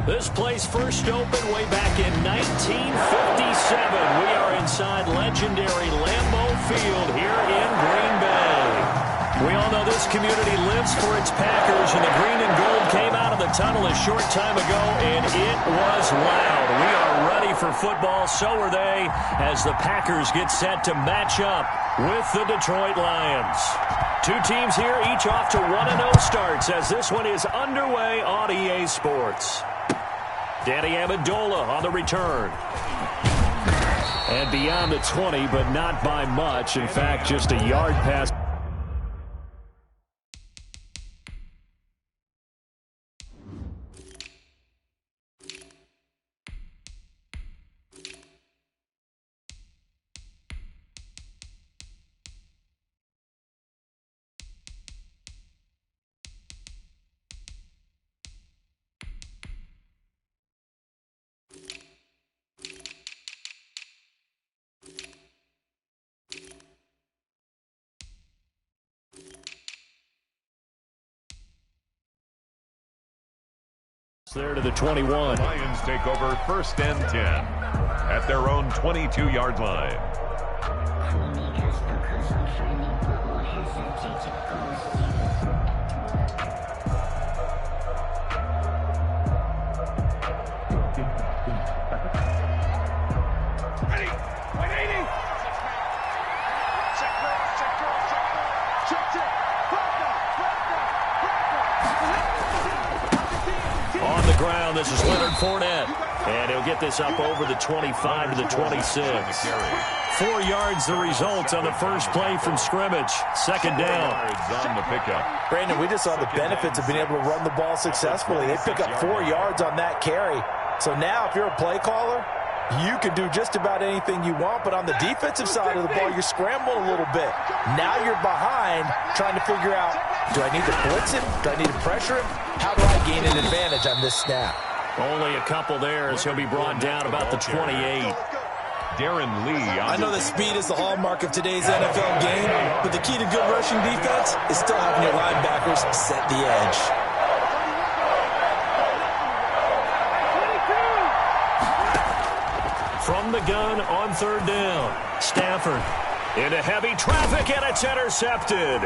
This place first opened way back in 1957. We are inside legendary Lambeau Field here in Green Bay. We all know this community lives for its Packers, and the green and gold came out of the tunnel a short time ago, and it was loud. We are ready for football, so are they, as the Packers get set to match up with the Detroit Lions. Two teams here, each off to 1-0 starts, as this one is underway on EA Sports. Danny Amendola on the return. And beyond the 20, but not by much. In fact, just a yard pass. There to the 21. Lions take over 1st and 10 at their own 22-yard line. Ready, 180. On the ground, this is Leonard Fournette. And he'll get this up over the 25 to the 26. 4 yards the result on the first play from scrimmage. Second down. On the pickup. Brandon, we just saw the benefits of being able to run the ball successfully. They pick up 4 yards on that carry. So now if you're a play caller, you can do just about anything you want, but on the defensive side of the ball, you're scrambling a little bit. Now you're behind trying to figure out, do I need to blitz him? Do I need to pressure him? How do I gain an advantage on this snap? Only a couple there as he'll be brought down about the 28. Darren Lee. I know that speed is the hallmark of today's NFL game, but the key to good rushing defense is still having your linebackers set the edge. From the gun on third down. Stafford into heavy traffic, and it's intercepted.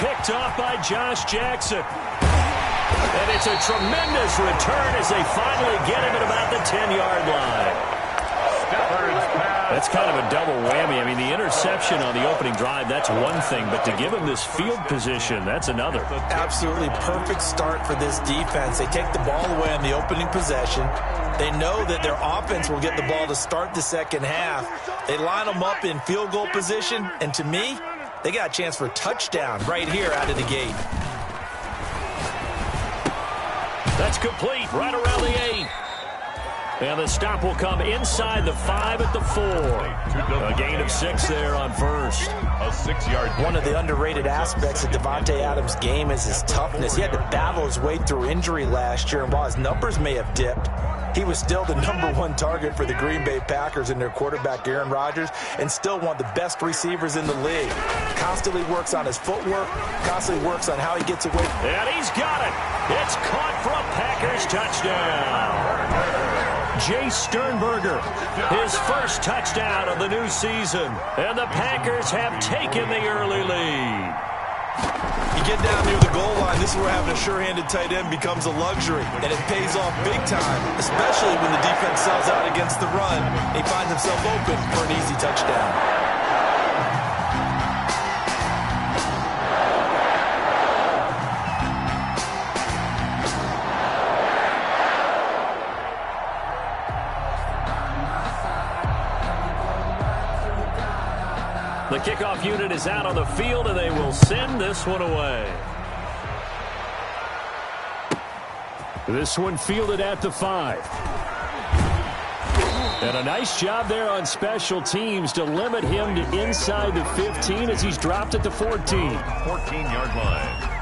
Picked off by Josh Jackson. And it's a tremendous return as they finally get him at about the 10-yard line. That's kind of a double whammy. I mean, the interception on the opening drive, that's one thing. But to give him this field position, that's another. Absolutely perfect start for this defense. They take the ball away on the opening possession. They know that their offense will get the ball to start the second half. They line them up in field goal position. And to me, they got a chance for a touchdown right here out of the gate. That's complete right around the 8. And the stop will come inside the 5 at the 4. A gain of 6 there on first. A 6-yard. One of the underrated aspects of Devontae Adams' game is his toughness. He had to battle his way through injury last year, and while his numbers may have dipped, he was still the #1 target for the Green Bay Packers and their quarterback, Aaron Rodgers, and still one of the best receivers in the league. Constantly works on his footwork, constantly works on how he gets away. And he's got it. It's caught for a Packers touchdown. Jay Sternberger, his first touchdown of the new season. And the Packers have taken the early lead. You get down near the goal line, this is where having a sure-handed tight end becomes a luxury, and it pays off big time, especially when the defense sells out against the run. He finds himself open for an easy touchdown. The kickoff unit is out on the field, and they will send this one away. This one fielded at the 5. And a nice job there on special teams to limit him to inside the 15 as he's dropped at the 14. 14-yard line.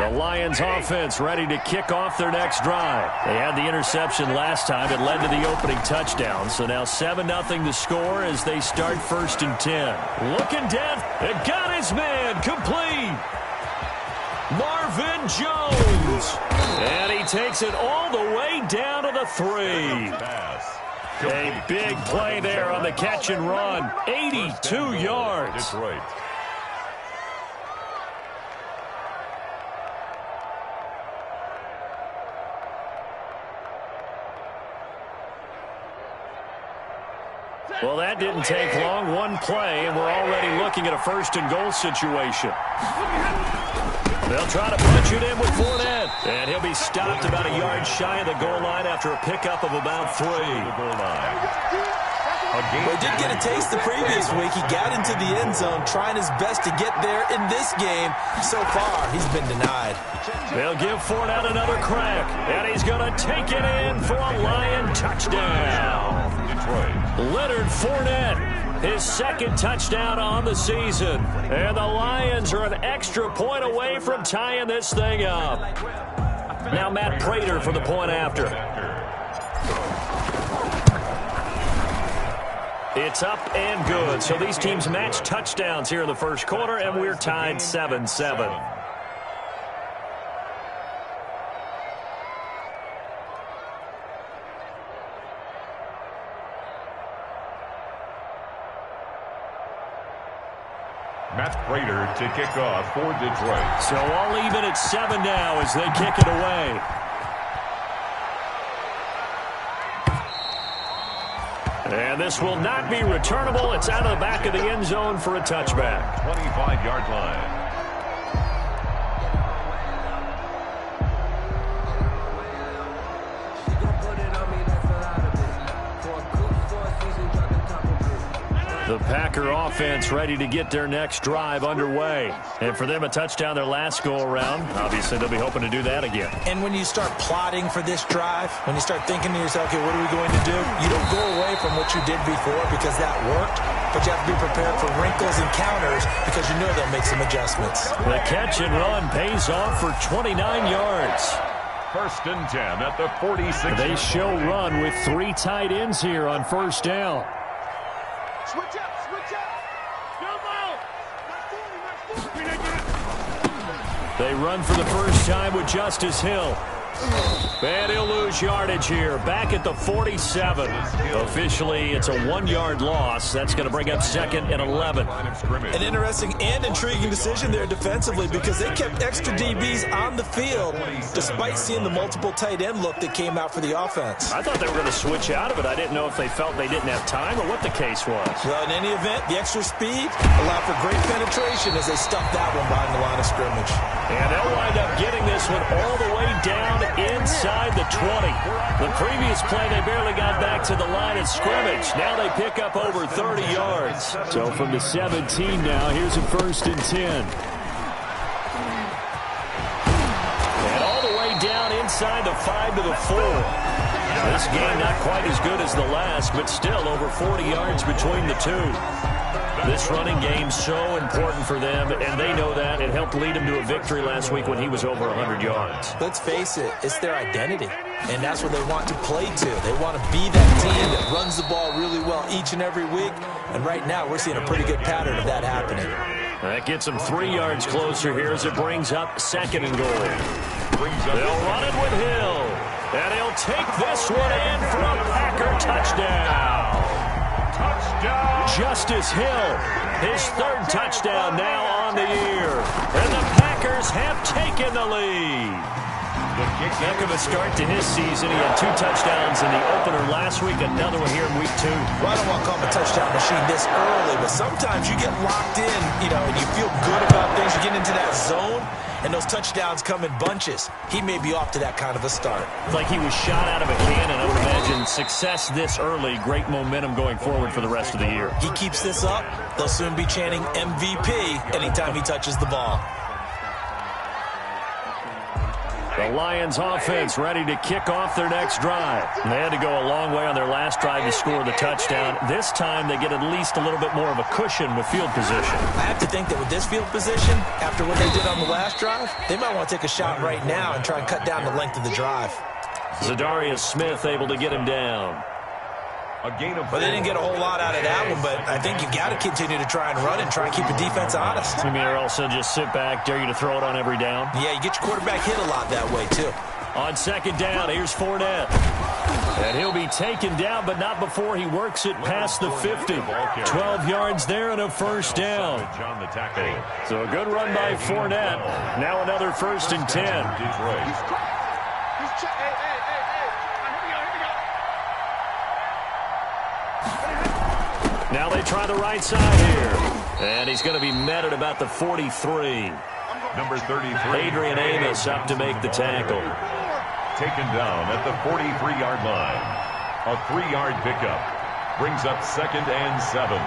The Lions offense ready to kick off their next drive. They had the interception last time. It led to the opening touchdown. So now 7-0 to score as they start 1st and 10. Looking down. It got his man complete. Marvin Jones. And he takes it all the way down to the 3. A big play there on the catch and run. 82 yards. Detroit. Well, that didn't take long. One play, and we're already looking at a 1st and goal situation. They'll try to punch it in with Fournette. And he'll be stopped about a yard shy of the goal line after a pickup of about 3. Well, he did get a taste the previous week. He got into the end zone trying his best to get there in this game. So far, he's been denied. They'll give Fournette another crack. And he's going to take it in for a Lion touchdown. Leonard Fournette, his 2nd touchdown on the season. And the Lions are an extra point away from tying this thing up. Now Matt Prater for the point after. It's up and good. So these teams match touchdowns here in the 1st quarter, and we're tied 7-7. Matt Prater to kick off for Detroit. So all even at 7 now as they kick it away. And this will not be returnable. It's out of the back of the end zone for a touchback. 25-yard line. The Packer offense ready to get their next drive underway. And for them, a touchdown their last go-around. Obviously, they'll be hoping to do that again. And when you start plotting for this drive, when you start thinking to yourself, okay, what are we going to do? You don't go away from what you did before because that worked, but you have to be prepared for wrinkles and counters because you know they'll make some adjustments. The catch and run pays off for 29 yards. 1st and 10 at the 46. They show run with 3 tight ends here on 1st down. Switch up, switch up. They run for the first time with Justice Hill. And he'll lose yardage here. Back at the 47. Officially, it's a 1-yard loss. That's going to bring up 2nd and 11. An interesting and intriguing decision there defensively because they kept extra DBs on the field despite seeing the multiple tight end look that came out for the offense. I thought they were going to switch out of it. I didn't know if they felt they didn't have time or what the case was. Well, in any event, the extra speed allowed for great penetration as they stuffed that one behind the line of scrimmage. And they'll wind up getting this one all the way down inside the 20. The previous play, they barely got back to the line of scrimmage. Now they pick up over 30 yards. So from the 17 now, here's a 1st and 10. And all the way down inside the 5 to the 4. This game not quite as good as the last, but still over 40 yards between the two. This running game so important for them, and they know that. It helped lead them to a victory last week when he was over 100 yards. Let's face it, it's their identity, and that's what they want to play to. They want to be that team that runs the ball really well each and every week, and right now we're seeing a pretty good pattern of that happening. That gets them 3 yards closer here as it brings up 2nd and goal. They'll run it with Hill, and he'll take this one in for a Packer touchdown. Justice Hill, his 3rd touchdown now on the year. And the Packers have taken the lead. Heck of a start to his season. He had 2 touchdowns in the opener last week, another one here in week 2. Well, I don't want to call him a touchdown machine this early, but sometimes you get locked in, and you feel good about things. You get into that zone, and those touchdowns come in bunches. He may be off to that kind of a start. Like he was shot out of a cannon. I would imagine success this early, great momentum going forward for the rest of the year. He keeps this up, they'll soon be chanting MVP anytime he touches the ball. The Lions offense ready to kick off their next drive. They had to go a long way on their last drive to score the touchdown. This time they get at least a little bit more of a cushion with field position. I have to think that with this field position, after what they did on the last drive, they might want to take a shot right now and try and cut down the length of the drive. Zadarius Smith able to get him down. But they didn't get a whole lot out of that one, but I think you've got to continue to try and run and try and keep the defense honest. You mean or also just sit back, dare you to throw it on every down? Yeah, you get your quarterback hit a lot that way, too. On second down, here's Fournette. And he'll be taken down, but not before he works it past the 50. 12 yards there and a first down. So a good run by Fournette. Now another 1st and 10. Now they try the right side here. And he's going to be met at about the 43. Number 33. Adrian Amos up to make the tackle. Taken down at the 43-yard line. A 3-yard pickup. Brings up 2nd and 7.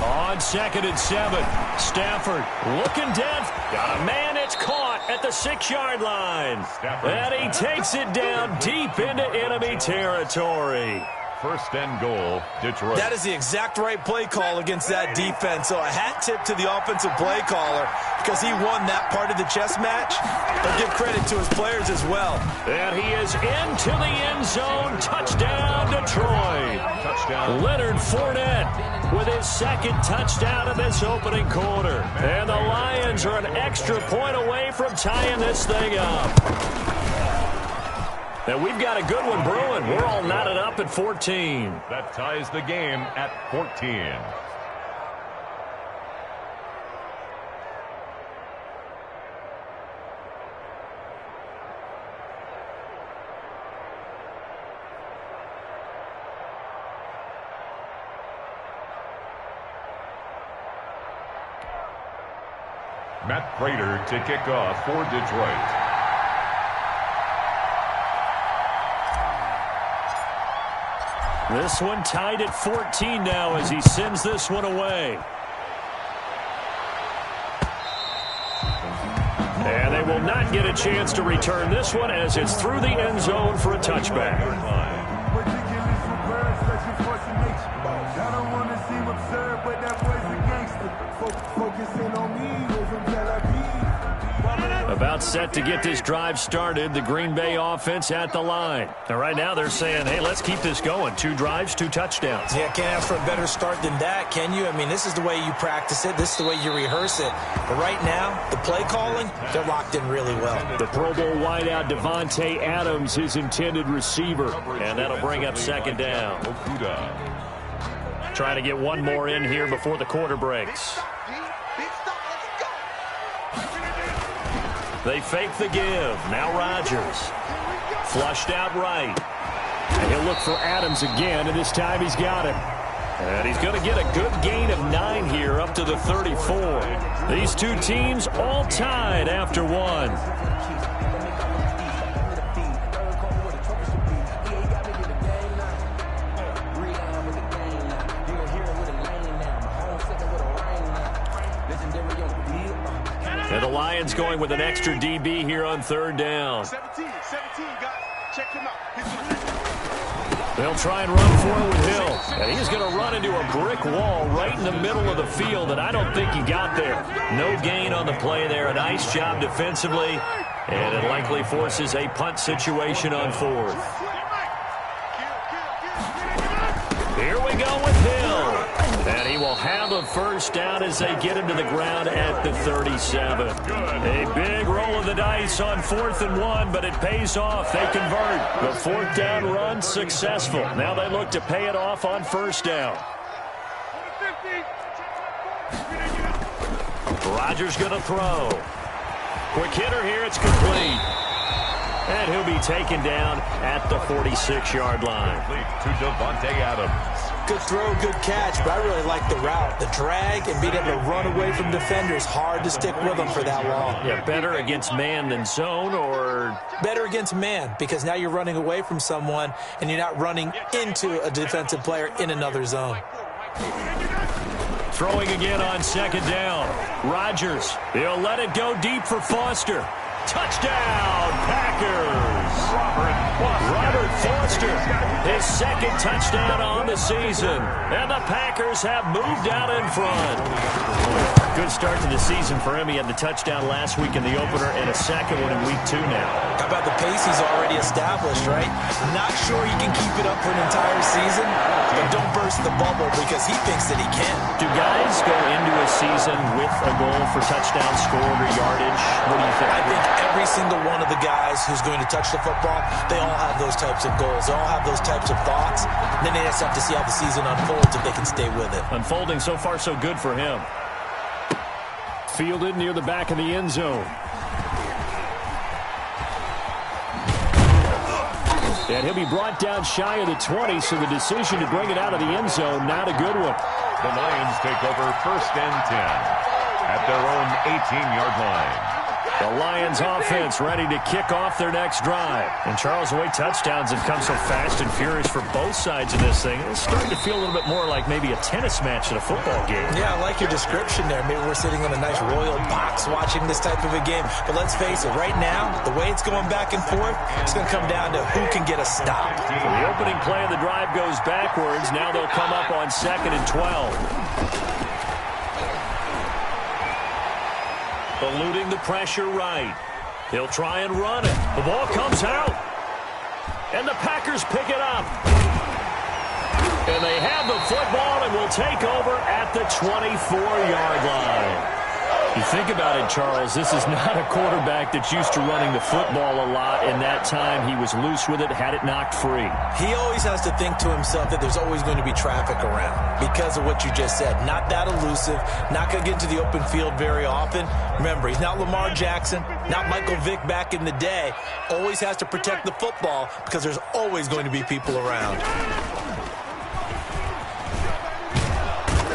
On 2nd and 7. Stafford looking down. Got a man. It's caught at the 6-yard line. And he takes it down deep into enemy territory. 1st and goal, Detroit. That is the exact right play call against that defense. So a hat tip to the offensive play caller because he won that part of the chess match. But give credit to his players as well. And he is into the end zone. Touchdown, Detroit. Touchdown. Leonard Fournette with his 2nd touchdown of this opening quarter. And the Lions are an extra point away from tying this thing up. And we've got a good one brewing. We're all knotted up at 14. That ties the game at 14. Matt Prater to kick off for Detroit. This one tied at 14 now as he sends this one away. And they will not get a chance to return this one as it's through the end zone for a touchback. About set to get this drive started, the Green Bay offense at the line. And right now they're saying, hey, let's keep this going. 2 drives, 2 touchdowns. Yeah, can't ask for a better start than that, can you? I mean, this is the way you practice it. This is the way you rehearse it. But right now, the play calling, they're locked in really well. The Pro Bowl wideout Devontae Adams, his intended receiver. And that'll bring up 2nd down. Trying to get one more in here before the quarter breaks. They fake the give. Now Rodgers. Flushed out right. And he'll look for Adams again, and this time he's got him. And he's going to get a good gain of 9 here up to the 34. These two teams all tied after one. And the Lions going with an extra DB here on 3rd down. 17, guys. Check him out. They'll try and run for it with Hill. And he's going to run into a brick wall right in the middle of the field, and I don't think he got there. No gain on the play there. A nice job defensively, and it likely forces a punt situation on 4th. Here we go with Hill. And he will have a 1st down as they get him to the ground at the 37. A big roll of the dice on 4th and 1, but it pays off. They convert. The 4th down run successful. Now they look to pay it off on 1st down. Rodgers going to throw. Quick hitter here. It's complete. And he'll be taken down at the 46-yard line. To Devontae Adams. Good throw, good catch, but I really like the route. The drag and being able to run away from defenders, hard to stick with them for that long. Yeah, better against man than zone, or? Better against man, because now you're running away from someone and you're not running into a defensive player in another zone. throwing again on second down. Rodgers, he'll let it go deep for Foster. Touchdown, Packers! Robert Foster, his second touchdown on the season. And the Packers have moved out in front. Good start to the season for him. He had the touchdown last week in the opener and a second one in week 2 now. How about the pace he's already established, right? Not sure he can keep it up for an entire season, but don't burst the bubble because he thinks that he can. Do guys go into a season with a goal for touchdown scored or yardage? What do you think? I think every single one of the guys who's going to touch the football, they all have those types of goals. They all have those types of thoughts. Then they just have to see how the season unfolds if they can stay with it. Unfolding so far so good for him. Fielded near the back of the end zone. And he'll be brought down shy of the 20, so the decision to bring it out of the end zone, not a good one. The Lions take over 1st and 10 at their own 18-yard line. The Lions offense ready to kick off their next drive. And Charles, the way touchdowns have come so fast and furious for both sides of this thing, it's starting to feel a little bit more like maybe a tennis match at a football game. Yeah, I like your description there. Maybe we're sitting in a nice royal box watching this type of a game. But let's face it, right now, the way it's going back and forth, it's going to come down to who can get a stop. So the opening play of the drive goes backwards. Now they'll come up on 2nd and 12. Eluding the pressure right. He'll try and run it. The ball comes out. And the Packers pick it up. And they have the football and will take over at the 24-yard line. You think about it, Charles, this is not a quarterback that's used to running the football a lot, and that time he was loose with it, had it knocked free. He always has to think to himself that there's always going to be traffic around because of what you just said. Not that elusive, not going to get into the open field very often. Remember, he's not Lamar Jackson, not Michael Vick back in the day. Always has to protect the football because there's always going to be people around.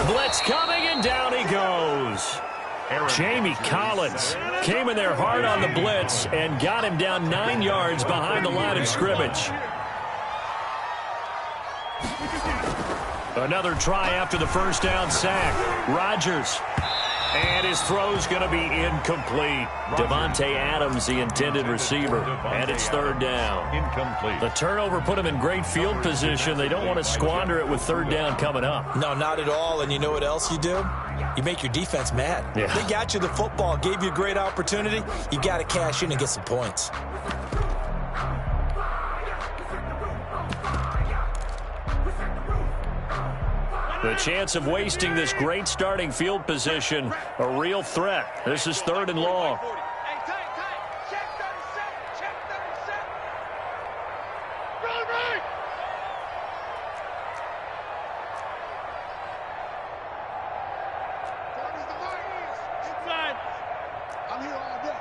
Blitz coming, and down he goes. Jamie Collins came in there hard on the blitz and got him down 9 yards behind the line of scrimmage. Another try after the first down sack. Rodgers. And his throw's going to be incomplete. Devontae Adams, the intended receiver. And it's 3rd down. Incomplete. The turnover put him in great field position. They don't want to squander it with 3rd down coming up. No, not at all. And you know what else you do? You make your defense mad. Yeah. They got you the football, gave you a great opportunity. You got to cash in and get some points. The chance of wasting this great starting field position, a real threat. This is 3rd and long. Hey, tight. Check 37. Check 37. Run, right. Forty's the mark. Inside. I'm here all day.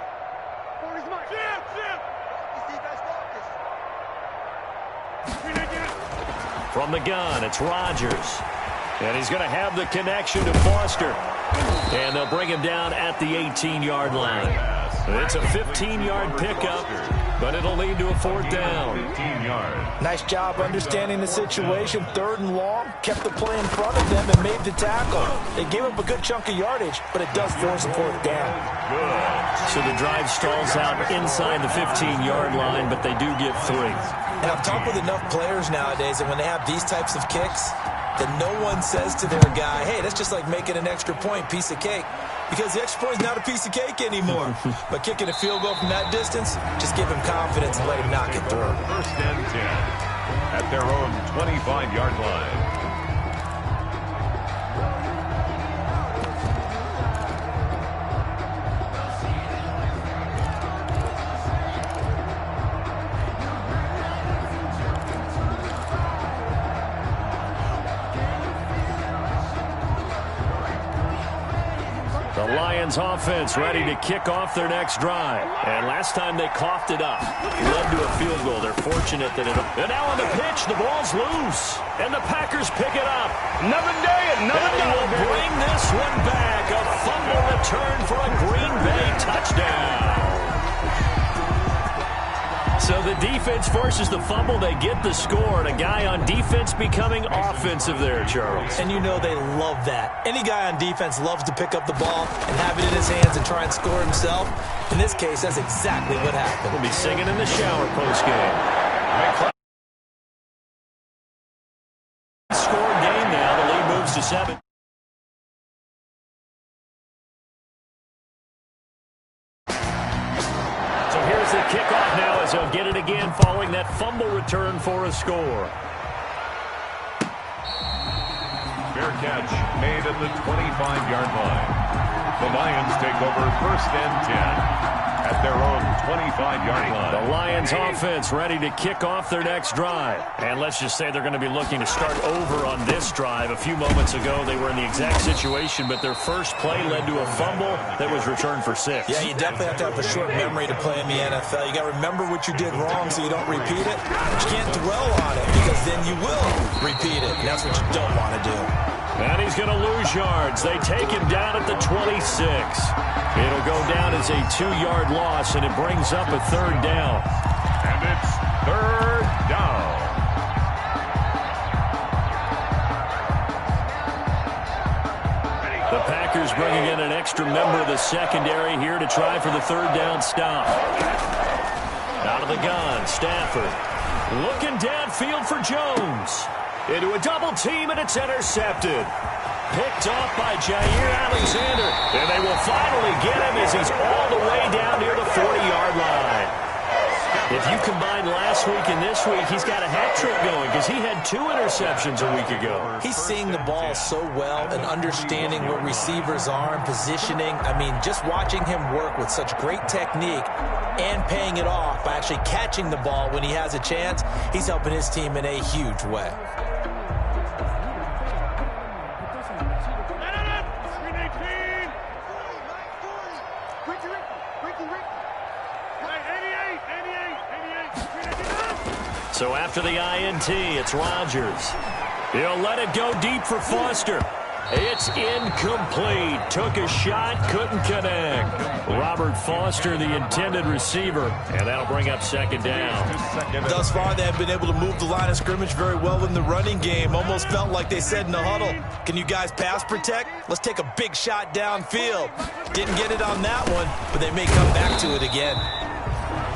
Forty's the mark. Jim. Focus, defense, focus. From the gun, it's Rodgers. And he's going to have the connection to Foster. And they'll bring him down at the 18-yard line. It's a 15-yard pickup, but it'll lead to a 4th down. 15 yards. Nice job understanding the situation. 3rd and long, kept the play in front of them and made the tackle. They gave up a good chunk of yardage, but it does force a 4th down. So the drive stalls out inside the 15-yard line, but they do get 3. And I've talked with enough players nowadays, and when they have these types of kicks, then no one says to their guy, hey, that's just like making an extra point, piece of cake. Because the extra point is not a piece of cake anymore. But kicking a field goal from that distance, just give him confidence and let him knock it through. 1st and 10 at their own 25-yard line. The Lions offense ready to kick off their next drive. And last time they coughed it up, led to a field goal. They're fortunate that it... And now on the pitch, the ball's loose. And the Packers pick it up. Another day, another And he will bring this one back. A fumble return for a Green Bay touchdown. So the defense forces the fumble. They get the score, and a guy on defense becoming offensive there, Charles. And you know they love that. Any guy on defense loves to pick up the ball and have it in his hands and try and score himself. In this case, that's exactly what happened. We'll be singing in the shower postgame. Scored game now. The lead moves to 7. So here's the kickoff now as he'll get it again following that fumble return for a score. Fair catch made at the 25-yard line. The Lions take over 1st and 10 at their own 25-yard line. The Lions offense ready to kick off their next drive. And let's just say they're going to be looking to start over on this drive. A few moments ago, they were in the exact situation, but their first play led to a fumble that was returned for 6. Yeah, you definitely have to have a short memory to play in the NFL. You got to remember what you did wrong so you don't repeat it. But you can't dwell on it because then you will repeat it. And that's what you don't want to do. And he's going to lose yards. They take him down at the 26. It'll go down as a 2-yard loss, and it brings up a 3rd down. And it's 3rd down. The Packers bringing in an extra member of the secondary here to try for the 3rd down stop. Out of the gun, Stafford. Looking downfield for Jones. Into a double team, and it's intercepted. Picked off by Jair Alexander. And they will finally get him as he's all the way down near the 40-yard line. If you combine last week and this week, he's got a hat trick going because he had 2 interceptions a week ago. He's seeing the ball so well and understanding where receivers are and positioning. I mean, just watching him work with such great technique and paying it off by actually catching the ball when he has a chance, he's helping his team in a huge way. So after the INT, it's Rodgers. He'll let it go deep for Foster. It's incomplete. Took a shot, couldn't connect. Robert Foster, the intended receiver, and that'll bring up 2nd down. Thus far, they have been able to move the line of scrimmage very well in the running game. Almost felt like they said in the huddle, can you guys pass protect? Let's take a big shot downfield. Didn't get it on that one, but they may come back to it again.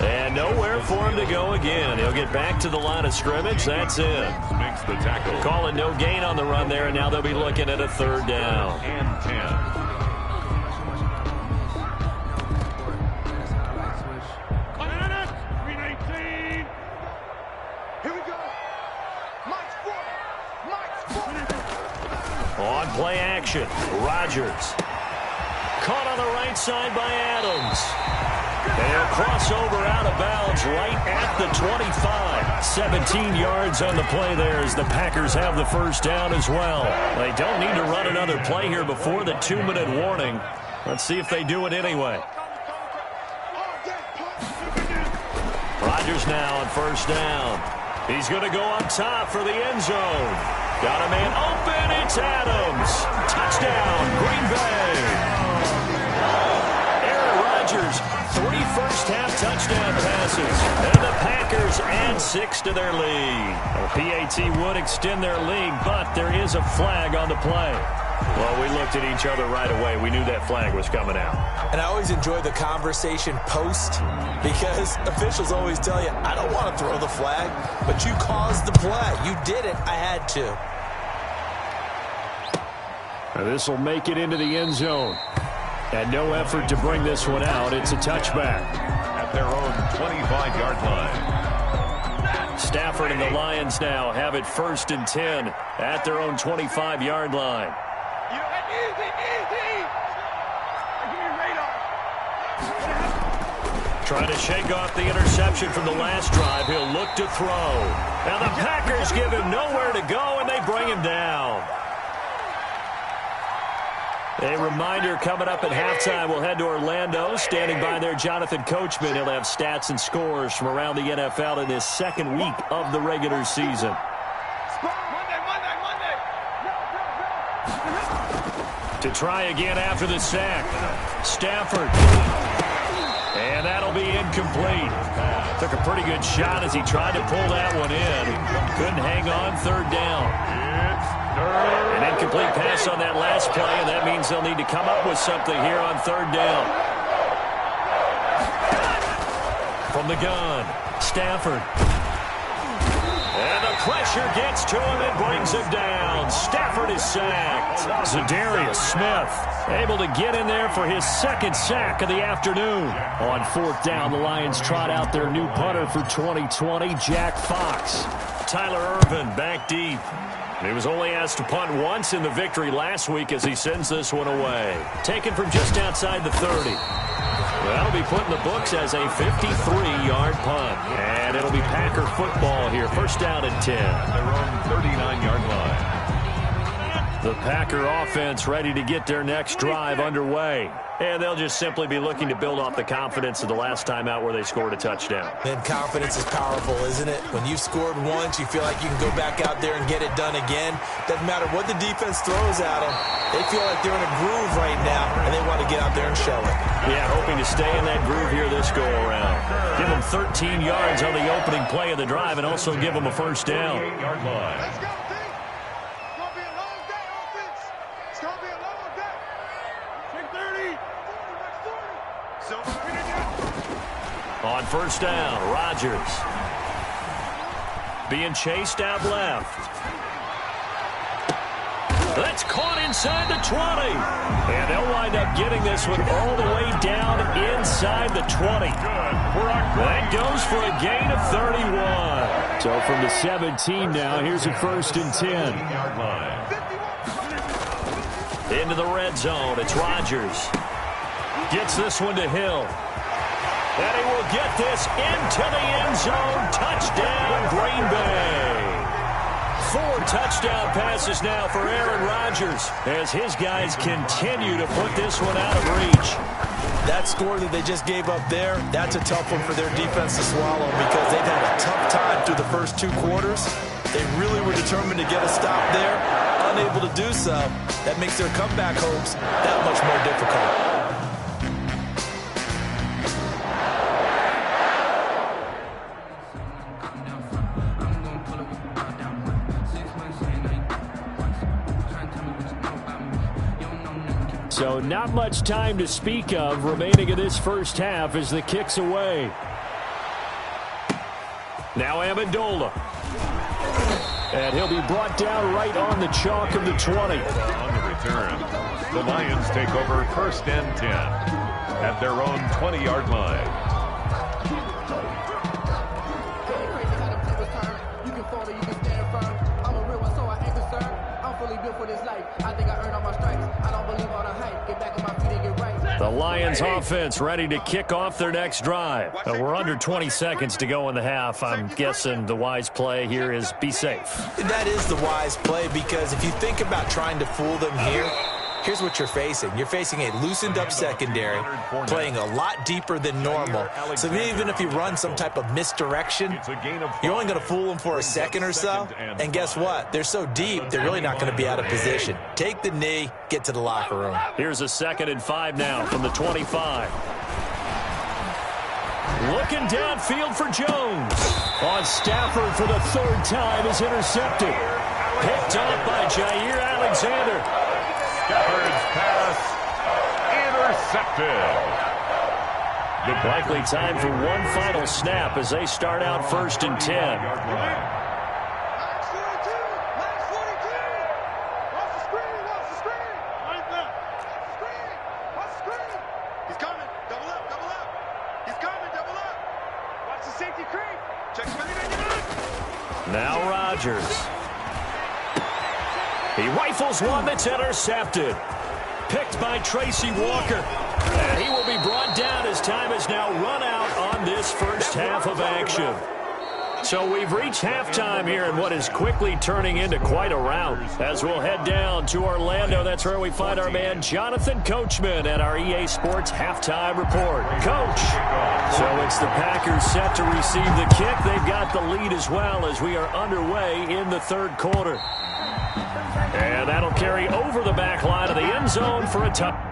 And nowhere for him to go again. He'll get back to the line of scrimmage. That's it. Makes the tackle. Calling no gain on the run there, and now they'll be looking at a 3rd down. And 10. Here we go. Mike's On play action, Rodgers. Caught on the right side by Adams. They'll cross over out of bounds right at the 25. 17 yards on the play there as the Packers have the 1st down as well. They don't need to run another play here before the 2-minute warning. Let's see if they do it anyway. Rodgers now on 1st down. He's going to go up top for the end zone. Got a man open. It's Adams. Touchdown, Green Bay. Rodgers, 3 first-half touchdown passes, and the Packers add 6 to their lead. The PAT would extend their lead, but there is a flag on the play. Well, we looked at each other right away. We knew that flag was coming out. And I always enjoy the conversation post because officials always tell you, I don't want to throw the flag, but you caused the play. You did it. I had to. This will make it into the end zone. And no effort to bring this one out. It's a touchback. At their own 25-yard line. Stafford and the Lions now have it 1st and 10 at their own 25-yard line. Trying to shake off the interception from the last drive. He'll look to throw. Now the Packers give him nowhere to go, and they bring him down. A reminder coming up at halftime, we'll head to Orlando. Standing by there, Jonathan Coachman. He'll have stats and scores from around the NFL in this 2nd week of the regular season. To try again after the sack. Stafford. And that'll be incomplete. Took a pretty good shot as he tried to pull that one in. Couldn't hang on, third down. An incomplete pass on that last play, and that means they'll need to come up with something here on third down. From the gun, Stafford. And the pressure gets to him and brings him down. Stafford is sacked. Zadarius Smith able to get in there for his second sack of the afternoon. On fourth down, the Lions trot out their new punter for 2020, Jack Fox. Tyler Irvin back deep. He was only asked to punt once in the victory last week as he sends this one away. Taken from just outside the 30. That'll be put in the books as a 53-yard punt. And it'll be Packer football here. First down and 10. Their own 39-yard line. The Packer offense ready to get their next drive underway. And they'll just simply be looking to build off the confidence of the last time out where they scored a touchdown. And confidence is powerful, isn't it? When you've scored once, you feel like you can go back out there and get it done again. Doesn't matter what the defense throws at them. They feel like they're in a groove right now, and they want to get out there and show it. Yeah, hoping to stay in that groove here this go-around. Give them 13 yards on the opening play of the drive and also give them a first down. 38-yard line. Let's go, team. It's going to be a long day, offense. It's going to be a long day. 6:30. On first down, Rodgers. Being chased out left. That's caught inside the 20. And they'll wind up getting this one all the way down inside the 20. That goes for a gain of 31. So from the 17 now, here's a first and 10. Into the red zone, it's Rodgers. Gets this one to Hill. And he will get this into the end zone. Touchdown, Green Bay. 4 touchdown passes now for Aaron Rodgers as his guys continue to put this one out of reach. That score that they just gave up there, that's a tough one for their defense to swallow because they've had a tough time through the first 2 quarters. They really were determined to get a stop there. Unable to do so, that makes their comeback hopes that much more difficult. So not much time to speak of remaining in this first half as the kick's away. Now Amendola. And he'll be brought down right on the chalk of the 20. On the return, the Lions take over first and 10 at their own 20-yard line. The Lions offense ready to kick off their next drive. We're under 20 seconds to go in the half. I'm guessing the wise play here is be safe. That is the wise play because if you think about trying to fool them here, here's what you're facing. You're facing a loosened up secondary, playing a lot deeper than normal. So even if you run some type of misdirection, you're only going to fool them for a second or so. And guess what? They're so deep, they're really not going to be out of position. Take the knee, get to the locker room. Here's a 2nd and 5 now from the 25. Looking downfield for Jones. On Stafford for the 3rd time is intercepted. Picked up by Jair Alexander. Stafford's pass intercepted. Likely time for one final snap as they start out 1st and 10. Lines 42. Lines 42. Watch the screen. Watch the screen. Line left. Watch the screen. Watch the screen. He's coming. Double up. Double up. He's coming. Double up. Watch the safety creep. Check spinning. Now Rodgers. He rifles one that's intercepted. Picked by Tracy Walker. And he will be brought down as time has now run out on this first half of action. So we've reached halftime here in what is quickly turning into quite a rout. As we'll head down to Orlando, that's where we find our man Jonathan Coachman at our EA Sports Halftime Report. Coach, so it's the Packers set to receive the kick. They've got the lead as well as we are underway in the 3rd quarter. And that'll carry over the back line of the end zone for a touchdown.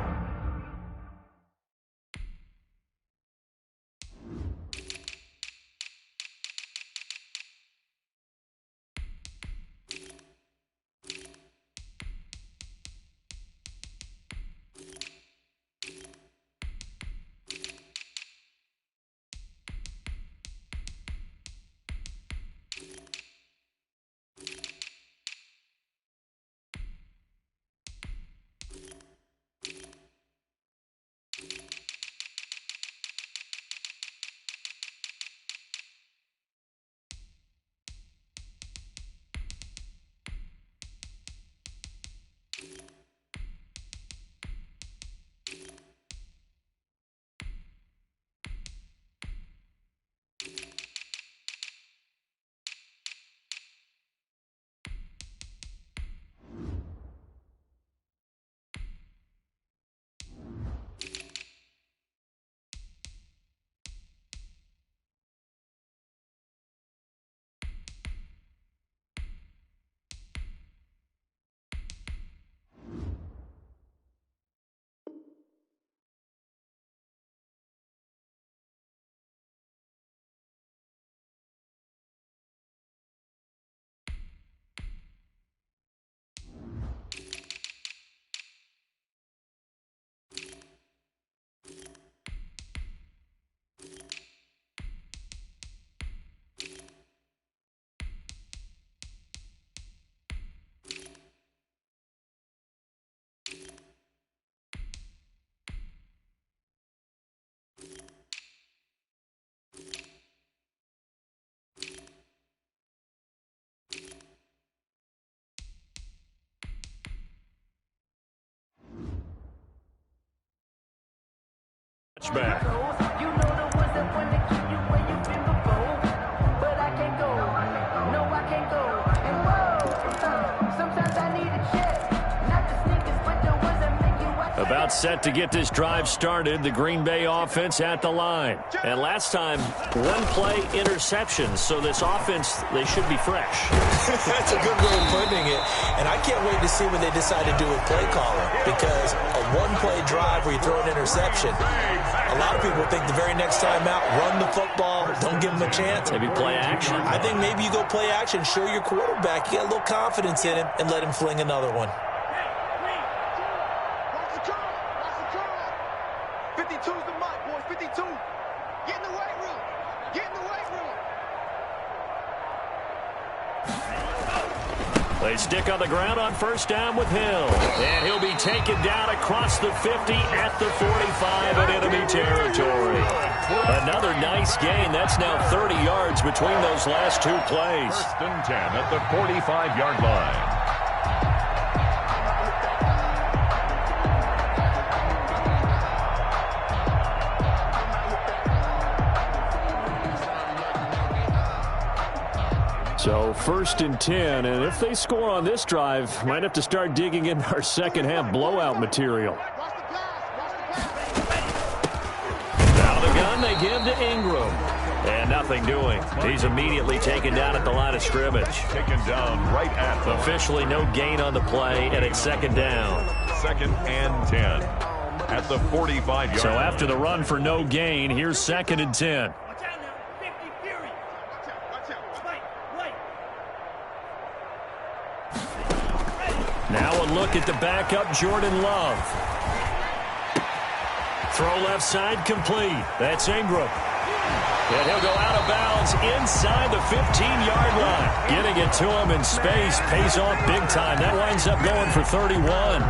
back. About set to get this drive started, the Green Bay offense at the line. And last time, one-play interceptions, so this offense, they should be fresh. That's a good way of putting it. And I can't wait to see what they decide to do with play caller, because a one-play drive where you throw an interception, a lot of people think the very next time out, run the football, don't give them a chance. Maybe play action. I think maybe you go play action, show your quarterback, you got a little confidence in him, and let him fling another one. 52's the mic, boys. 52. Get in the weight room. Get in the weight room. They stick on the ground on first down with Hill. And he'll be taken down across the 50 at the 45 in enemy territory. Another nice gain. That's now 30 yards between those last two plays. First and 10 at the 45-yard line. So first and 10, and if they score on this drive, might have to start digging in our second half blowout material. Out of the gun, they give to Ingram. And nothing doing. He's immediately taken down at the line of scrimmage. Taken down right at the Officially no gain on the play, and it's second down. second and 10 at the 45-yard line. So after the run for no gain, here's second and 10. Now a look at the backup, Jordan Love. Throw left side complete. That's Ingram. And he'll go out of bounds inside the 15-yard line. Getting it to him in space pays off big time. That winds up going for 31.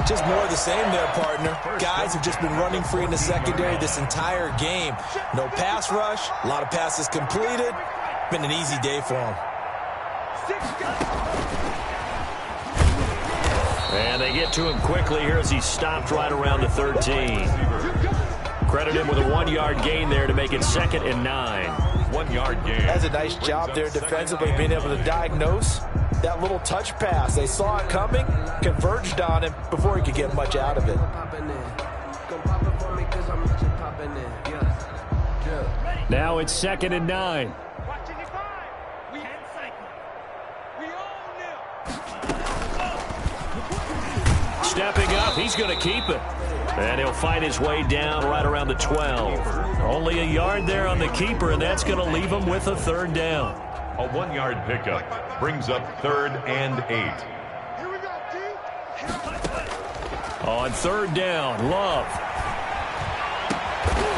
Just more of the same there, partner. Guys have just been running free in the secondary this entire game. No pass rush, a lot of passes completed. Been an easy day for them. And they get to him quickly here as he stopped right around the 13. Credit him with a 1-yard gain there to make it second and 9. 1-yard gain. That's a nice job there defensively, being able to diagnose that little touch pass. They saw it coming, converged on him before he could get much out of it. Now it's second and 9. Stepping up, he's going to keep it. And he'll fight his way down right around the 12. Only a yard there on the keeper, and that's going to leave him with a third down. A 1-yard pickup brings up third and 8. Here we go, T. On third down, Love.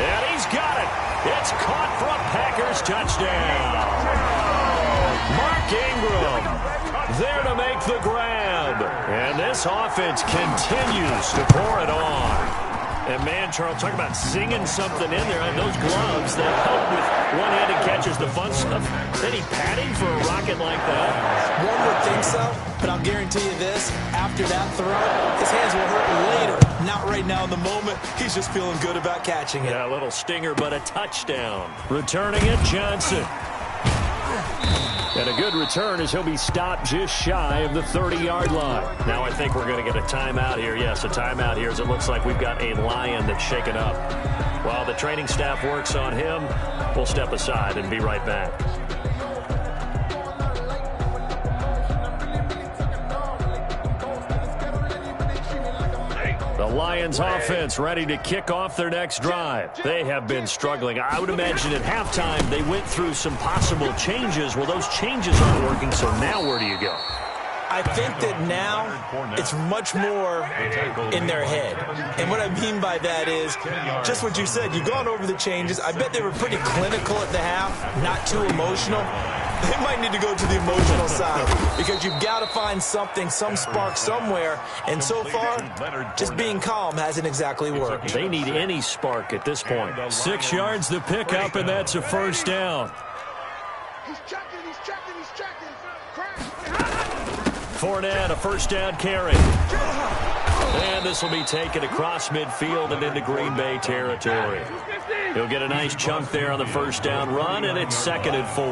And he's got it. It's caught for a Packers touchdown. Mark Ingram there to make the grab. And this offense continues to pour it on. And man, Charles, talk about singing something in there. Those gloves that help with one-handed catches, the fun stuff. Any padding for a rocket like that? One would think so, but I'll guarantee you this. After that throw, his hands will hurt later. Not right now in the moment. He's just feeling good about catching it. Yeah, a little stinger, but a touchdown. Returning it, Johnson. And a good return as he'll be stopped just shy of the 30-yard line. Now I think we're going to get a timeout here. Yes, a timeout here as it looks like we've got a Lion that's shaken up. While the training staff works on him, we'll step aside and be right back. The Lions offense ready to kick off their next drive. They have been struggling. I would imagine at halftime they went through some possible changes. Well, those changes aren't working, so now where do you go? I think that now it's much more in their head. And what I mean by that is just what you said. You've gone over the changes. I bet they were pretty clinical at the half, not too emotional. They might need to go to the emotional side because you've got to find something, some spark somewhere. And so far, just being calm hasn't exactly worked. They need any spark at this point. 6 yards the pickup, and that's a first down. He's checking, he's checking, he's checking. Crash. Fournette, a first down carry. And this will be taken across midfield and into Green Bay territory. He'll get a nice chunk there on the first down run, and it's 2nd and 4.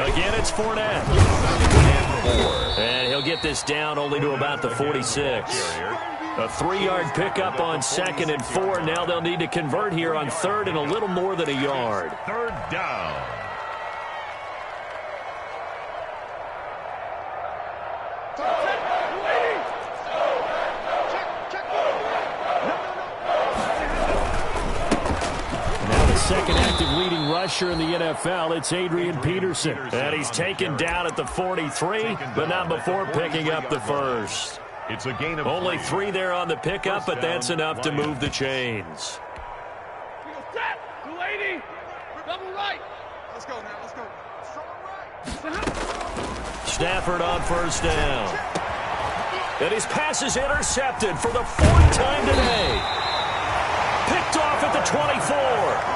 Again, it's Fournette. And he'll get this down only to about the 46. A 3-yard pickup on 2nd and 4. Now they'll need to convert here on 3rd and a little more than a yard. 3rd down. Second active leading rusher in the NFL, it's Adrian Peterson. And he's taken down at the 43, but not before picking up the first. It's a gain of only 3 there on the pickup, but that's enough to move the chains. Double right. Let's go now. Let's go. Stafford on first down. And his pass is intercepted for the 4th time today. Picked off at the 24.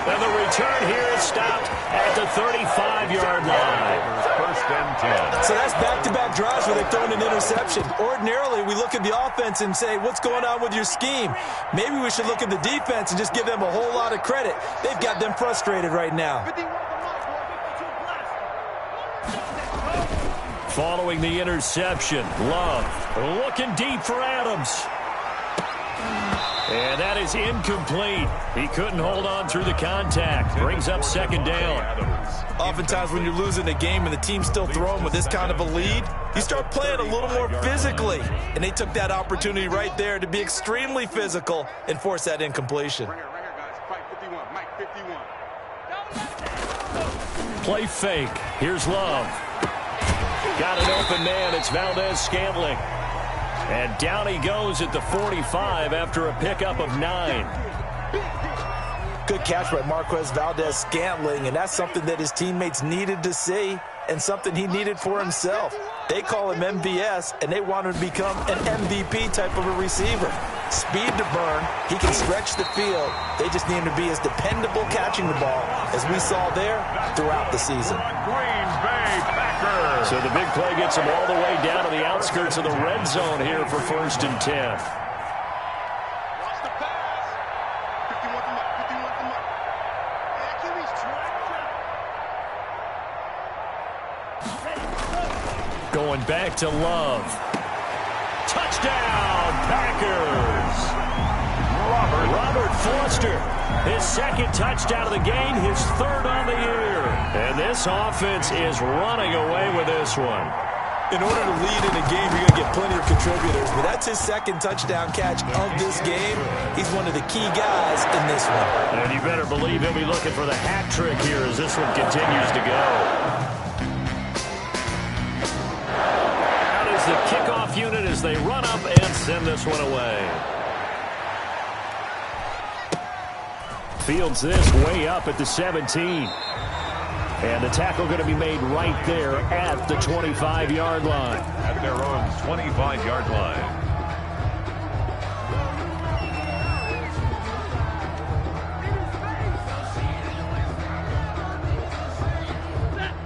And the return here is stopped at the 35-yard line. 1st and 10. So that's back-to-back drives where they've thrown an interception. Ordinarily, we look at the offense and say, what's going on with your scheme? Maybe we should look at the defense and just give them a whole lot of credit. They've got them frustrated right now. Following the interception, Love looking deep for Adams. And that is incomplete. He couldn't hold on through the contact. Brings up 2nd down. Oftentimes when you're losing a game and the team's still throwing with this kind of a lead, you start playing a little more physically. And they took that opportunity right there to be extremely physical and force that incompletion. Right here, guys. Fight 51. Mike 51. Play fake. Here's Love. Got an open man. It's Valdez-Scantling. And down he goes at the 45 after a pickup of 9. Good catch by Marquez Valdez-Scantling, and that's something that his teammates needed to see and something he needed for himself. They call him MVS, and they want him to become an MVP type of a receiver. Speed to burn. He can stretch the field. They just need him to be as dependable catching the ball as we saw there throughout the season. Green Bay Packers. So the big play gets him all the way down to the outskirts of the red zone here for 1st and 10. Watch the pass. 51 to Mike. 51 to Mike. And QB's track. Going back to Love. Touchdown, Packers. Robert Foster, his 2nd touchdown of the game, his 3rd on the year. And this offense is running away with this one. In order to lead in a game, you're going to get plenty of contributors, but that's his 2nd touchdown catch of this game. He's one of the key guys in this one. And you better believe he'll be looking for the hat trick here as this one continues to go. That is the kickoff unit as they run up and send this one away. Fields this way up at the 17. And the tackle going to be made right there at the 25-yard line. At their own 25-yard line.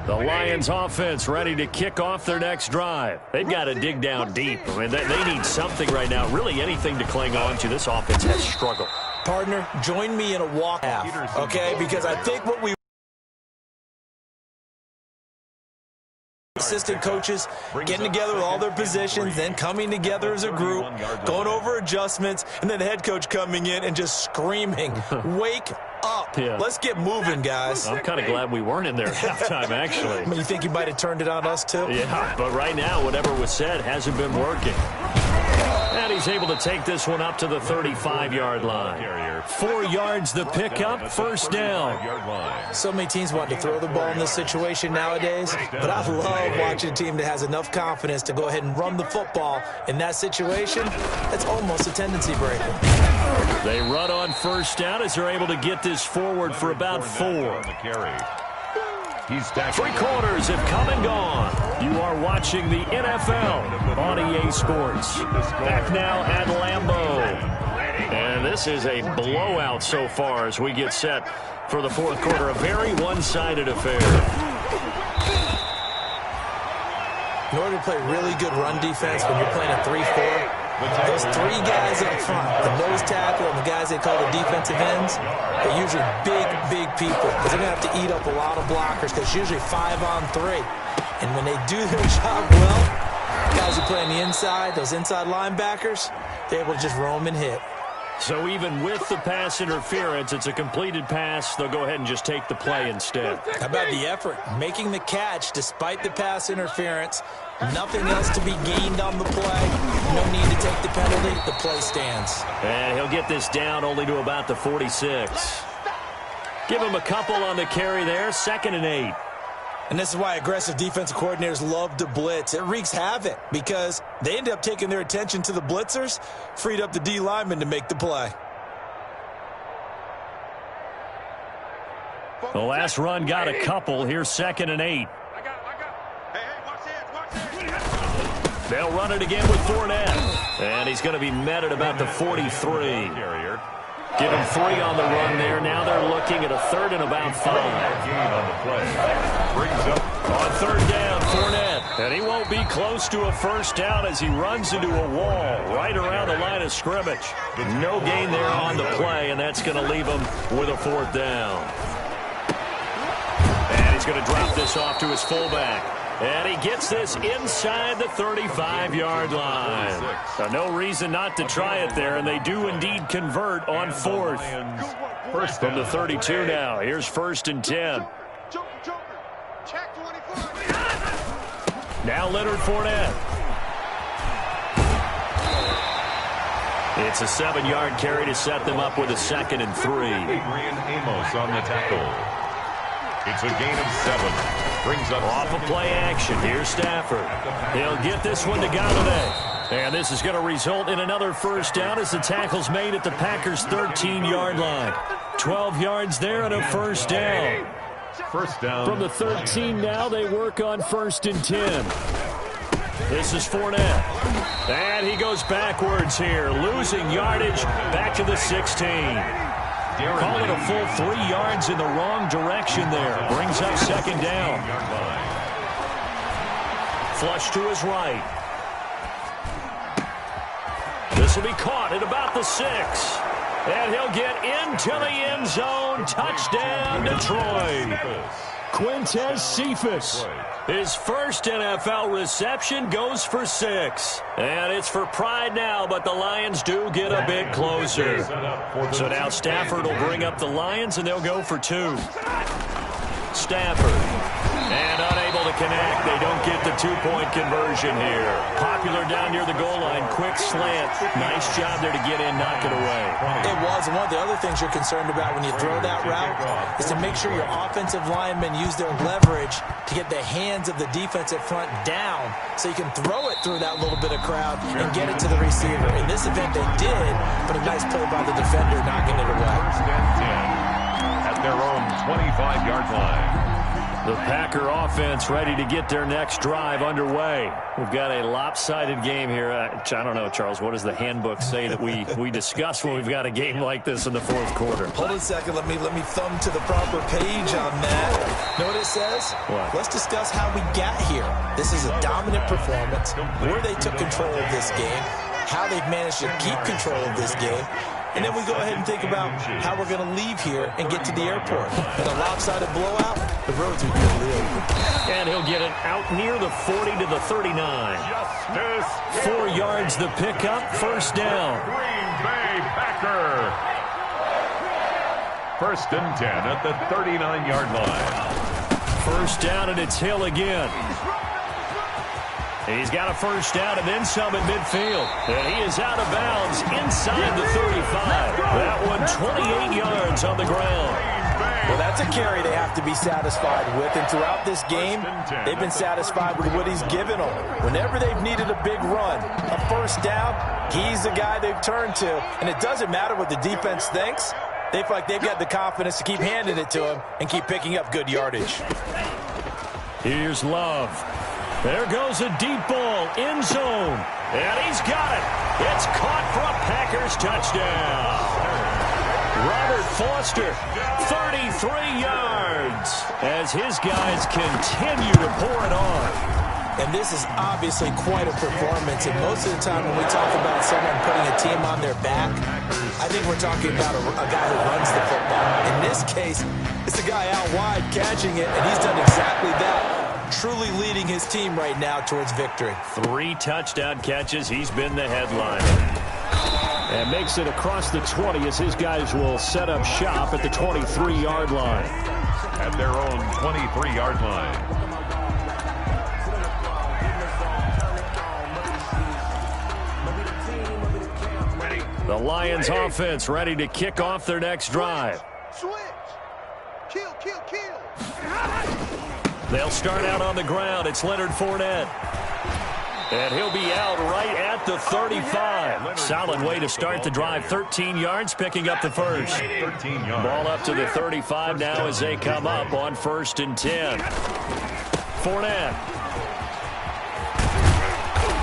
The Lions offense ready to kick off their next drive. They've got to dig down deep. I mean, they need something right now, really anything to cling on to. This offense has struggled. Partner, join me in a walk half, okay? Because I think what we assistant coaches getting together with all their positions, then coming together as a group, going over adjustments, and then the head coach coming in and just screaming, wake up. Yeah. Let's get moving, guys. I'm kind of glad we weren't in there at halftime, actually. I mean, you think you might have turned it on us, too? Yeah, but right now, whatever was said hasn't been working. And he's able to take this one up to the 35-yard line. 4 yards the pickup, 1st down. So many teams want to throw the ball in this situation nowadays, but I love watching a team that has enough confidence to go ahead and run the football. In that situation, that's almost a tendency breaker. They run on 1st down as they're able to get this forward for about 4. 3 quarters have come and gone. You are watching the NFL on EA Sports. Back now at Lambeau. And this is a blowout so far as we get set for the 4th quarter. A very one-sided affair. In order to play really good run defense when you're playing a 3-4, Those three guys up front, the nose tackle and the guys they call the defensive ends, they're usually big people because they're going to have to eat up a lot of blockers because it's usually 5-on-3. And when they do their job well, guys who play on the inside, those inside linebackers, they're able to just roam and hit. So even with the pass interference, it's a completed pass. They'll go ahead and just take the play instead. How about the effort? Making the catch despite the pass interference. Nothing else to be gained on the play. No need to take the penalty. The play stands. And he'll get this down only to about the 46. Give him a couple on the carry there. 2nd and 8. And this is why aggressive defensive coordinators love to blitz. It wreaks havoc because they end up taking their attention to the blitzers, freed up the D lineman to make the play. The last run got a couple. Here's 2nd and 8. They'll run it again with Fournette. And he's going to be met at about the 43. Give him 3 on the run there. Now they're looking at a 3rd and about 5. Brings up On 3rd down, Fournette. And he won't be close to a first down as he runs into a wall right around the line of scrimmage. No gain there on the play, and that's going to leave him with a 4th down. And he's going to drop this off to his fullback. And he gets this inside the 35-yard line. Now, no reason not to try it there, and they do indeed convert on 4th. First from the 32 now. Here's 1st and 10. Now Leonard Fournette. It's a 7-yard carry to set them up with a 2nd and 3. Adrian Amos on the tackle. It's a gain of 7. Brings up off of play action. Here's Stafford. He'll get this one to Galladay. And this is going to result in another first down as the tackle's made at the Packers' 13-yard line. 12 yards there and a first down. First down. From the 13 now, they work on 1st and 10. This is Fournette. And he goes backwards here, losing yardage back to the 16. Call it a full 3 yards in the wrong direction there. Brings up 2nd down. Flush to his right. This will be caught at about the 6. And he'll get into the end zone. Touchdown, Detroit. Quintez Cephas. His first NFL reception goes for 6. And it's for pride now, but the Lions do get a bit closer. So now Stafford will bring up the Lions, and they'll go for 2. Stafford. And unable to connect. They don't get the 2-point conversion here. Popular down near the goal line. Quick slant. Nice job there to get in, knock it away. It was. And one of the other things you're concerned about when you throw that route is to make sure your offensive linemen use their leverage to get the hands of the defensive front down so you can throw it through that little bit of crowd and get it to the receiver. In this event, they did, but a nice play by the defender knocking it away. First and 10 at their own 25-yard line. The Packer offense ready to get their next drive underway. We've got a lopsided game here. I don't know, Charles, what does the handbook say that we discuss when we've got a game like this in the 4th quarter? Hold on a second. Let me thumb to the proper page on that. Know what it says? What? Let's discuss how we got here. This is a dominant performance, where they took control of this game, how they've managed to keep control of this game, and then we go ahead and think about how we're going to leave here and get to the airport. In a lopsided blowout, the roads are really open. And he'll get it out near the 40 to the 39. 4 yards the pickup, first down. Green Bay Packer. First and 10 at the 39-yard line. First down, and it's Hill again. He's got a first down and then some at midfield. And he is out of bounds inside the 35. That one 28 yards on the ground. Well, that's a carry they have to be satisfied with. And throughout this game, they've been satisfied with what he's given them. Whenever they've needed a big run, a first down, he's the guy they've turned to. And it doesn't matter what the defense thinks. They feel like they've got the confidence to keep handing it to him and keep picking up good yardage. Here's Love. There goes a deep ball, end zone, and he's got it. It's caught for a Packers touchdown. Robert Foster, 33 yards, as his guys continue to pour it on. And this is obviously quite a performance. And most of the time when we talk about someone putting a team on their back, I think we're talking about a guy who runs the football. In this case, it's a guy out wide catching it, and he's done exactly that, truly leading his team right now towards victory. 3 touchdown catches. He's been the headline. And makes it across the 20 as his guys will set up shop at the 23-yard line. At their own 23-yard line. The Lions offense ready to kick off their next drive. Switch. Kill. They'll start out on the ground. It's Leonard Fournette. And he'll be out right at the 35. Solid way to start the drive. 13 yards, picking up the first. 13 yards. Ball up to the 35 now as they come up on 1st and 10. Fournette.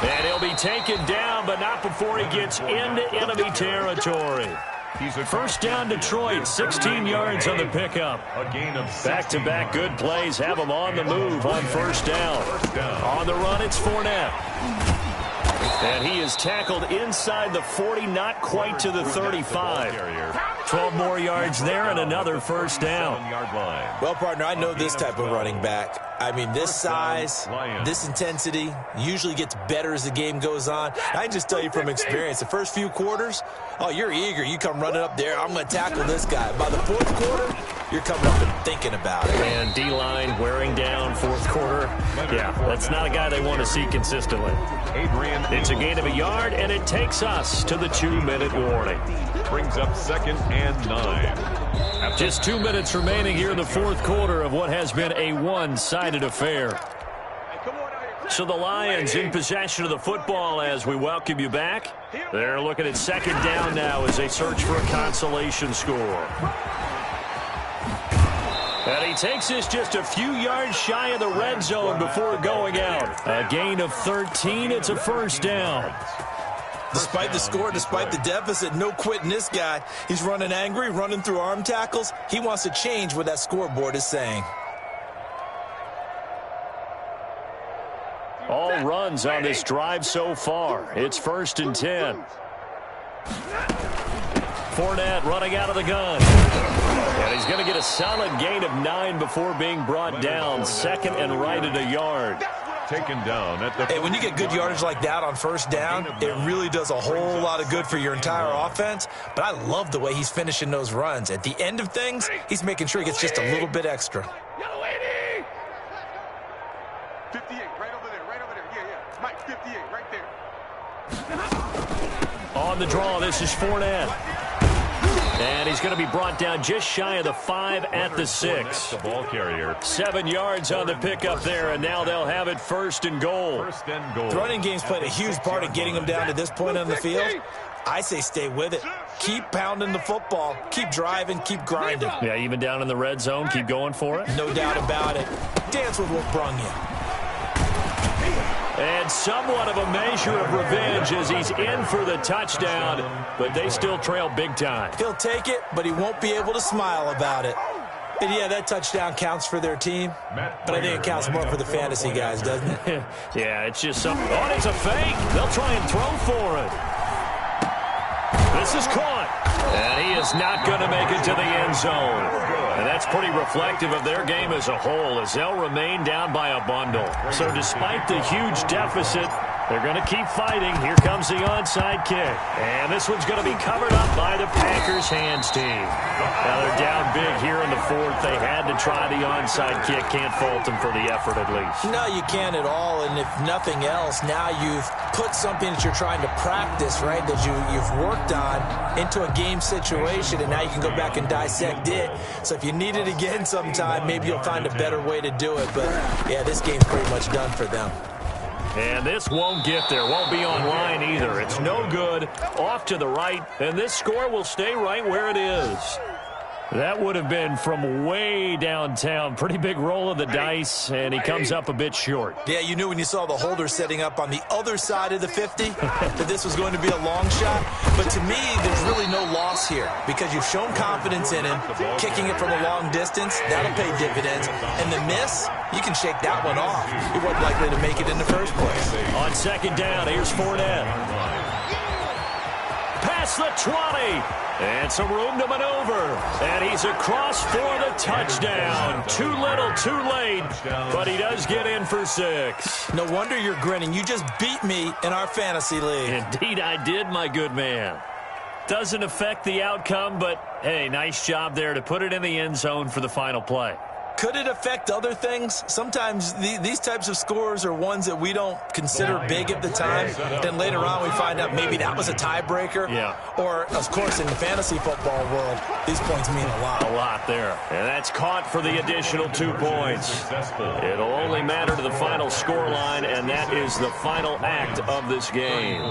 And he'll be taken down, but not before he gets into enemy territory. First down, Detroit, 16 yards on the pickup. A gain of back-to-back good plays have them on the move on first down. On the run, it's Fournette. And he is tackled inside the 40, not quite to the 35. 12 more yards there and another first down. Well, partner, I know this type of running back. I mean, this size, this intensity usually gets better as the game goes on. I can just tell you from experience, the first few quarters, oh, you're eager. You come running up there, I'm going to tackle this guy. By the 4th quarter, you're coming up and thinking about it. And D-line wearing down 4th quarter. Yeah, that's not a guy they want to see consistently. It's a gain of a yard, and it takes us to the 2-minute warning. Brings up 2nd and 9. Just 2 minutes remaining here in the 4th quarter of what has been a one-sided affair. So the Lions in possession of the football as we welcome you back. They're looking at 2nd down now as they search for a consolation score. And he takes this just a few yards shy of the red zone before going out. A gain of 13. It's a first down. Despite the score, despite the deficit, no quitting this guy. He's running angry, running through arm tackles. He wants to change what that scoreboard is saying. All runs on this drive so far. It's 1st and 10. Fournette running out of the gun. And he's going to get a solid gain of 9 before being brought down. 2nd and right at a yard. Taken down at the... Hey, when you get good yardage like that on first down, it really does a whole lot of good for your entire offense. But I love the way he's finishing those runs. At the end of things, he's making sure he gets just a little bit extra. 58, right over there. Yeah. Mike, 58, right there. On the draw, this is Fournette. And he's going to be brought down just shy of the 5 at the 6. The ball carrier. 7 yards on the pickup there, and now they'll have it 1st and goal. 1st and goal. The running game's played a huge part in getting them down to this point on the field. I say stay with it. Keep pounding the football. Keep driving. Keep grinding. Yeah, even down in the red zone, keep going for it. No doubt about it. Dance with what brung you. And somewhat of a measure of revenge as he's in for the touchdown, but they still trail big time. He'll take it, but he won't be able to smile about it. And yeah, that touchdown counts for their team, but I think it counts more for the fantasy guys, doesn't it? Yeah, it's just something. Oh, it's a fake. They'll try and throw for it. This is caught. And he is not going to make it to the end zone. And that's pretty reflective of their game as a whole as they'll remain down by a bundle. So despite the huge deficit, they're going to keep fighting. Here comes the onside kick. And this one's going to be covered up by the Packers hands team. Now they're down big here in the 4th. They had to try the onside kick. Can't fault them for the effort at least. No, you can't at all. And if nothing else, now you've put something that you're trying to practice, right, that you've worked on into a game situation, and now you can go back and dissect it. So if you need it again sometime, maybe you'll find a better way to do it. But, yeah, this game's pretty much done for them. And this won't get there, won't be online either. It's no good, off to the right, and this score will stay right where it is. That would have been from way downtown. Pretty big roll of the dice, and he comes up a bit short. Yeah, you knew when you saw the holder setting up on the other side of the 50 that this was going to be a long shot. But to me, there's really no loss here because you've shown confidence in him. Kicking it from a long distance, that'll pay dividends. And the miss, you can shake that one off. He wasn't likely to make it in the first place. On second down, here's Fournette. Past the 20. And some room to maneuver. And he's across for the touchdown. Too little, too late. But he does get in for 6. No wonder you're grinning. You just beat me in our fantasy league. Indeed, I did, my good man. Doesn't affect the outcome, but, hey, nice job there to put it in the end zone for the final play. Could it affect other things? Sometimes these types of scores are ones that we don't consider big at the time. Then later on we find out maybe that was a tiebreaker. Yeah. Or, of course, in the fantasy football world, these points mean a lot. A lot there. And that's caught for the additional 2 points. It'll only matter to the final score line, and that is the final act of this game.